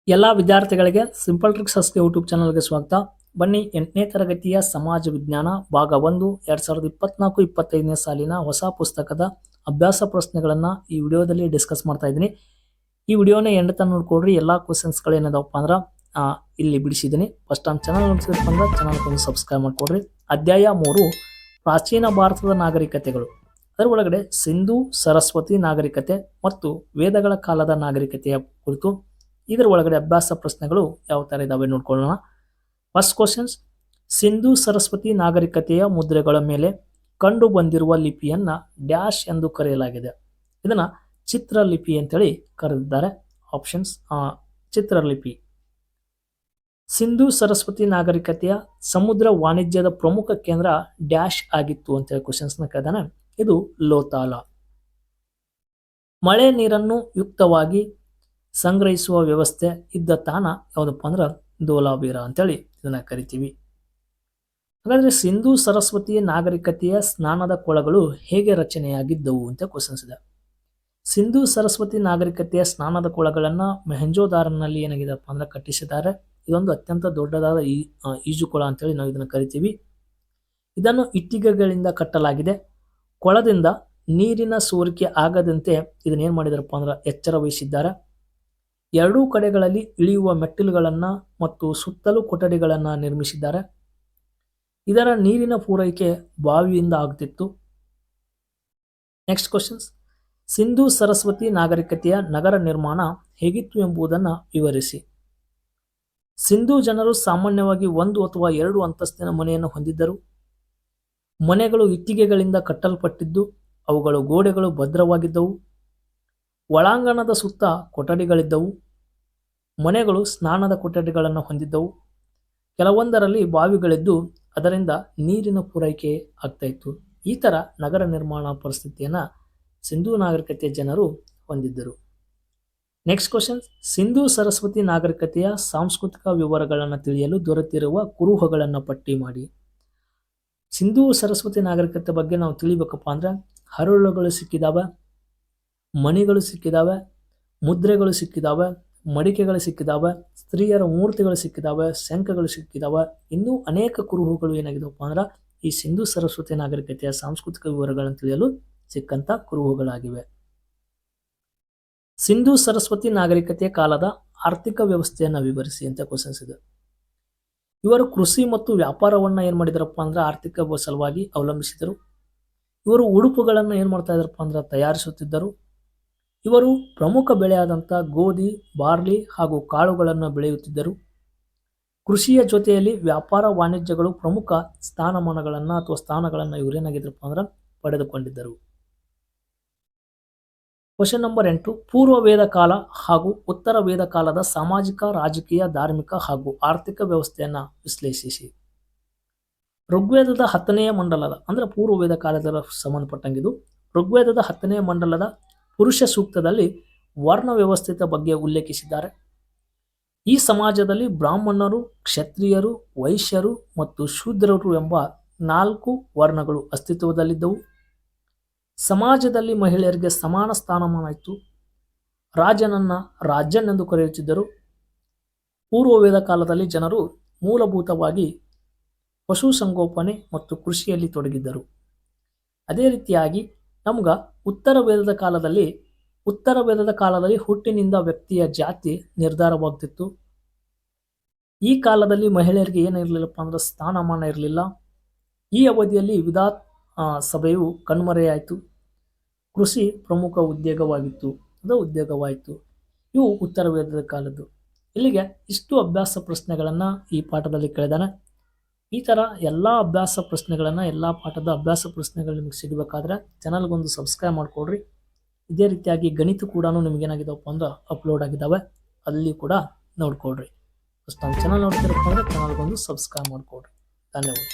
ಎಲ್ಲ ವಿದ್ಯಾರ್ಥಿಗಳಿಗೆ simple tricks YouTube ಚಾನಲ್ಗೆ ಸ್ವಾಗತ. ಬನ್ನಿ 8ನೇ ತರಗತಿಯ ಸಮಾಜ ವಿಜ್ಞಾನ ಭಾಗ 1 2024-25ನೇ ಸಾಲಿನ ಹೊಸ ಪುಸ್ತಕದ ಅಭ್ಯಾಸ ಪ್ರಶ್ನೆಗಳನ್ನು ಈ ವಿಡಿಯೋದಲ್ಲಿ ಡಿಸ್ಕಸ್ ಮಾಡ್ತಾ ಇದ್ದೀನಿ. ಈ ವಿಡಿಯೋನ ಎಂಡ್ ತನಕ ನೋಡ್ಕೊಡ್ರಿ. ಎಲ್ಲ ಕ್ವಶನ್ಸ್ಗಳು ಏನಿದಾವಪ್ಪ ಅಂದ್ರೆ ಇಲ್ಲಿ ಬಿಡಿಸಿದ್ದೀನಿ. ಫಸ್ಟ್ ಟೈಮ್ ಚಾನಲ್ ನೋಡ್ತಿದ್ರಪ್ಪ ಅಂದ್ರೆ ಚಾನಲ್ಗೊಂದು ಸಬ್ಸ್ಕ್ರೈಬ್ ಮಾಡ್ಕೊಡ್ರಿ. ಅಧ್ಯಾಯ 3 ಪ್ರಾಚೀನ ಭಾರತದ ನಾಗರಿಕತೆಗಳು. ಅದರ ಒಳಗಡೆ ಸಿಂಧೂ ಸರಸ್ವತಿ ನಾಗರಿಕತೆ ಮತ್ತು ವೇದಗಳ ಕಾಲದ ನಾಗರಿಕತೆಯ ಕುರಿತು ಇದರ ಒಳಗಡೆ ಅಭ್ಯಾಸ ಪ್ರಶ್ನೆಗಳು ಯಾವ ತರ ಇದಾವೆ ನೋಡ್ಕೊಳ್ಳೋಣ. ಫಸ್ಟ್ ಕ್ವಶನ್ಸ್, ಸಿಂಧೂ ಸರಸ್ವತಿ ನಾಗರಿಕತೆಯ ಮುದ್ರೆಗಳ ಮೇಲೆ ಕಂಡು ಬಂದಿರುವ ಲಿಪಿಯನ್ನ ಡ್ಯಾಶ್ ಎಂದು ಕರೆಯಲಾಗಿದೆ. ಇದನ್ನ ಚಿತ್ರಲಿಪಿ ಅಂತೇಳಿ ಕರೆದಿದ್ದಾರೆ. ಆಪ್ಷನ್ಸ್ ಚಿತ್ರಲಿಪಿ. ಸಿಂಧೂ ಸರಸ್ವತಿ ನಾಗರಿಕತೆಯ ಸಮುದ್ರ ವಾಣಿಜ್ಯದ ಪ್ರಮುಖ ಕೇಂದ್ರ ಡ್ಯಾಶ್ ಆಗಿತ್ತು ಅಂತೇಳಿ ಕ್ವಶನ್ಸ್ನ ಕೇಳಿದಾನೆ. ಇದು ಲೋತಾಲ. ಮಳೆ ನೀರನ್ನು ಯುಕ್ತವಾಗಿ ಸಂಗ್ರಹಿಸುವ ವ್ಯವಸ್ಥೆ ಇದ್ದ ತಾಣ ಯಾವುದಪ್ಪ ಅಂದ್ರೆ ಧೋಲಾವೀರ ಅಂತೇಳಿ ಇದನ್ನ ಕರಿತೀವಿ. ಹಾಗಾದ್ರೆ ಸಿಂಧೂ ಸರಸ್ವತಿ ನಾಗರಿಕತೆಯ ಸ್ನಾನದ ಕೊಳಗಳು ಹೇಗೆ ರಚನೆಯಾಗಿದ್ದವು ಅಂತ ಕ್ವಶನ್ಸ್ ಇದೆ. ಸಿಂಧೂ ಸರಸ್ವತಿ ನಾಗರಿಕತೆಯ ಸ್ನಾನದ ಕೊಳಗಳನ್ನ ಮೊಹೆಂಜೋದಾರನಲ್ಲಿ ಏನಾಗಿದೆಪ್ಪ ಅಂದ್ರೆ ಕಟ್ಟಿಸಿದ್ದಾರೆ. ಇದೊಂದು ಅತ್ಯಂತ ದೊಡ್ಡದಾದ ಈಜುಕೊಳ ಅಂತೇಳಿ ನಾವು ಇದನ್ನ ಕರಿತೀವಿ. ಇದನ್ನು ಇಟ್ಟಿಗೆಗಳಿಂದ ಕಟ್ಟಲಾಗಿದೆ. ಕೊಳದಿಂದ ನೀರಿನ ಸೋರಿಕೆ ಆಗದಂತೆ ಇದನ್ನ ಏನ್ ಮಾಡಿದಾರಪ್ಪ ಅಂದ್ರೆ ಎಚ್ಚರ ವಹಿಸಿದ್ದಾರೆ. ಎರಡೂ ಕಡೆಗಳಲ್ಲಿ ಇಳಿಯುವ ಮೆಟ್ಟಿಲುಗಳನ್ನ ಮತ್ತು ಸುತ್ತಲೂ ಕೊಠಡಿಗಳನ್ನ ನಿರ್ಮಿಸಿದ್ದಾರೆ. ಇದರ ನೀರಿನ ಪೂರೈಕೆ ಬಾವಿಯಿಂದ ಆಗುತ್ತಿತ್ತು. ನೆಕ್ಸ್ಟ್ ಕ್ವಶನ್ಸ್, ಸಿಂಧೂ ಸರಸ್ವತಿ ನಾಗರಿಕತೆಯ ನಗರ ನಿರ್ಮಾಣ ಹೇಗಿತ್ತು ಎಂಬುದನ್ನು ವಿವರಿಸಿ. ಸಿಂಧೂ ಜನರು ಸಾಮಾನ್ಯವಾಗಿ 1 ಅಥವಾ 2 ಅಂತಸ್ತಿನ ಮನೆಯನ್ನು ಹೊಂದಿದ್ದರು. ಮನೆಗಳು ಇಟ್ಟಿಗೆಗಳಿಂದ ಕಟ್ಟಲ್ಪಟ್ಟಿದ್ದು ಅವುಗಳ ಗೋಡೆಗಳು ಭದ್ರವಾಗಿದ್ದವು. ಒಳಾಂಗಣದ ಸುತ್ತ ಕೊಠಡಿಗಳಿದ್ದವು. ಮನೆಗಳು ಸ್ನಾನದ ಕೊಠಡಿಗಳನ್ನು ಹೊಂದಿದ್ದವು. ಕೆಲವೊಂದರಲ್ಲಿ ಬಾವಿಗಳಿದ್ದು ಅದರಿಂದ ನೀರಿನ ಪೂರೈಕೆ ಆಗ್ತಾ ಇತ್ತು. ಈ ತರ ನಗರ ನಿರ್ಮಾಣ ಪರಿಸ್ಥಿತಿಯನ್ನ ಸಿಂಧೂ ನಾಗರಿಕತೆಯ ಜನರು ಹೊಂದಿದ್ದರು. ನೆಕ್ಸ್ಟ್ ಕ್ವಶನ್, ಸಿಂಧೂ ಸರಸ್ವತಿ ನಾಗರಿಕತೆಯ ಸಾಂಸ್ಕೃತಿಕ ವಿವರಗಳನ್ನು ತಿಳಿಯಲು ದೊರೆತಿರುವ ಕುರುಹುಗಳನ್ನು ಪಟ್ಟಿ ಮಾಡಿ. ಸಿಂಧೂ ಸರಸ್ವತಿ ನಾಗರಿಕತೆ ಬಗ್ಗೆ ನಾವು ತಿಳಿಬೇಕಪ್ಪ ಅಂದ್ರೆ ಹರಳುಗಳು ಸಿಕ್ಕಿದಾವೆ, ಮಣಿಗಳು ಸಿಕ್ಕಿದಾವೆ, ಮುದ್ರೆಗಳು ಸಿಕ್ಕಿದಾವೆ, ಮಡಿಕೆಗಳು ಸಿಕ್ಕಿದಾವೆ, ಸ್ತ್ರೀಯರ ಮೂರ್ತಿಗಳು ಸಿಕ್ಕಿದಾವೆ, ಶಂಖಗಳು ಸಿಕ್ಕಿದಾವೆ. ಇನ್ನೂ ಅನೇಕ ಕುರುಹುಗಳು ಏನಾಗಿದವಪ್ಪ ಅಂದ್ರೆ ಈ ಸಿಂಧೂ ಸರಸ್ವತಿ ನಾಗರಿಕತೆಯ ಸಾಂಸ್ಕೃತಿಕ ವಿವರಗಳನ್ನು ತಿಳಿಯಲು ಸಿಕ್ಕಂತ ಕುರುಹುಗಳಾಗಿವೆ. ಸಿಂಧೂ ಸರಸ್ವತಿ ನಾಗರಿಕತೆಯ ಕಾಲದ ಆರ್ಥಿಕ ವ್ಯವಸ್ಥೆಯನ್ನು ವಿವರಿಸಿ ಅಂತ ಕ್ವಶನ್ಸ್ ಇದೆ. ಇವರು ಕೃಷಿ ಮತ್ತು ವ್ಯಾಪಾರವನ್ನ ಏನ್ ಮಾಡಿದಾರಪ್ಪ ಅಂದ್ರೆ ಆರ್ಥಿಕ ಸಲುವಾಗಿ ಅವಲಂಬಿಸಿದರು. ಇವರು ಉಡುಪುಗಳನ್ನು ಏನ್ ಮಾಡ್ತಾ ಇದಾರಪ್ಪ ಅಂದ್ರೆ ತಯಾರಿಸುತ್ತಿದ್ದರು. ಇವರು ಪ್ರಮುಖ ಬೆಳೆಯಾದಂಥ ಗೋಧಿ, ಬಾರ್ಲಿ ಹಾಗೂ ಕಾಳುಗಳನ್ನು ಬೆಳೆಯುತ್ತಿದ್ದರು. ಕೃಷಿಯ ಜೊತೆಯಲ್ಲಿ ವ್ಯಾಪಾರ ವಾಣಿಜ್ಯಗಳು ಪ್ರಮುಖ ಸ್ಥಾನಗಳನ್ನು ಇವರೇನಾಗಿದ್ರಪ್ಪ ಅಂದ್ರೆ ಪಡೆದುಕೊಂಡಿದ್ದರು. ಕ್ವಶನ್ ನಂಬರ್ 8, ಪೂರ್ವ ವೇದ ಕಾಲ ಹಾಗೂ ಉತ್ತರ ವೇದ ಕಾಲದ ಸಾಮಾಜಿಕ, ರಾಜಕೀಯ, ಧಾರ್ಮಿಕ ಹಾಗೂ ಆರ್ಥಿಕ ವ್ಯವಸ್ಥೆಯನ್ನ ವಿಶ್ಲೇಷಿಸಿ. ಋಗ್ವೇದದ 10ನೇ ಮಂಡಲದ ಅಂದ್ರೆ ಪೂರ್ವ ವೇದ ಕಾಲದ ಸಂಬಂಧಪಟ್ಟಂಗಿದು. ಋಗ್ವೇದದ 10ನೇ ಮಂಡಲದ ಪುರುಷ ಸೂಕ್ತದಲ್ಲಿ ವರ್ಣ ವ್ಯವಸ್ಥಿತ ಬಗ್ಗೆ ಉಲ್ಲೇಖಿಸಿದ್ದಾರೆ. ಈ ಸಮಾಜದಲ್ಲಿ ಬ್ರಾಹ್ಮಣರು, ಕ್ಷತ್ರಿಯರು, ವೈಶ್ಯರು ಮತ್ತು ಶೂದ್ರರು ಎಂಬ 4 ವರ್ಣಗಳು ಅಸ್ತಿತ್ವದಲ್ಲಿದ್ದವು. ಸಮಾಜದಲ್ಲಿ ಮಹಿಳೆಯರಿಗೆ ಸಮಾನ ಸ್ಥಾನಮಾನ ಇತ್ತು. ರಾಜನನ್ನ ರಾಜನ್ ಎಂದು ಕರೆಯುತ್ತಿದ್ದರು. ಪೂರ್ವ ವೇದ ಕಾಲದಲ್ಲಿ ಜನರು ಮೂಲಭೂತವಾಗಿ ಪಶುಸಂಗೋಪನೆ ಮತ್ತು ಕೃಷಿಯಲ್ಲಿ ತೊಡಗಿದ್ದರು. ಅದೇ ರೀತಿಯಾಗಿ ನಮ್ಗ ಉತ್ತರ ವೇದದ ಕಾಲದಲ್ಲಿ ಹುಟ್ಟಿನಿಂದ ವ್ಯಕ್ತಿಯ ಜಾತಿ ನಿರ್ಧಾರವಾಗ್ತಿತ್ತು. ಈ ಕಾಲದಲ್ಲಿ ಮಹಿಳೆಯರಿಗೆ ಏನಿರಲಿಲ್ಲಪ್ಪ ಅಂದ್ರೆ ಸ್ಥಾನಮಾನ ಇರಲಿಲ್ಲ. ಈ ಅವಧಿಯಲ್ಲಿ ವಿಧಾತ್ ಸಭೆಯು ಕಣ್ಮರೆಯಾಯಿತು. ಕೃಷಿ ಪ್ರಮುಖ ಉದ್ಯೋಗವಾಯಿತು. ಇವು ಉತ್ತರ ವೇದದ ಕಾಲದ್ದು. ಇಲ್ಲಿಗೆ ಇಷ್ಟು ಅಭ್ಯಾಸ ಪ್ರಶ್ನೆಗಳನ್ನು ಈ ಪಾಠದಲ್ಲಿ ಕೇಳಿದಾನೆ. ಈ ಥರ ಎಲ್ಲ ಅಭ್ಯಾಸ ಪ್ರಶ್ನೆಗಳನ್ನು, ಎಲ್ಲ ಪಾಠದ ಅಭ್ಯಾಸ ಪ್ರಶ್ನೆಗಳು ನಿಮಗೆ ಸಿಗಬೇಕಾದ್ರೆ ಚಾನಲ್ಗೊಂದು ಸಬ್ಸ್ಕ್ರೈಬ್ ಮಾಡ್ಕೊಡ್ರಿ. ಇದೇ ರೀತಿಯಾಗಿ ಗಣಿತ ಕೂಡ ನಿಮಗೇನಾಗಿದೆಯಪ್ಪ ಅಂದ್ರೆ ಅಪ್ಲೋಡ್ ಆಗಿದ್ದಾವೆ, ಅಲ್ಲಿ ಕೂಡ ನೋಡ್ಕೊಡ್ರಿ. ಫಸ್ಟ್ ನಮ್ಮ ಚಾನಲ್ ನೋಡ್ತಿರಪ್ಪ ಅಂದ್ರೆ ಚಾನಲ್ಗೊಂದು ಸಬ್ಸ್ಕ್ರೈಬ್ ಮಾಡ್ಕೊಡ್ರಿ. ಧನ್ಯವಾದ.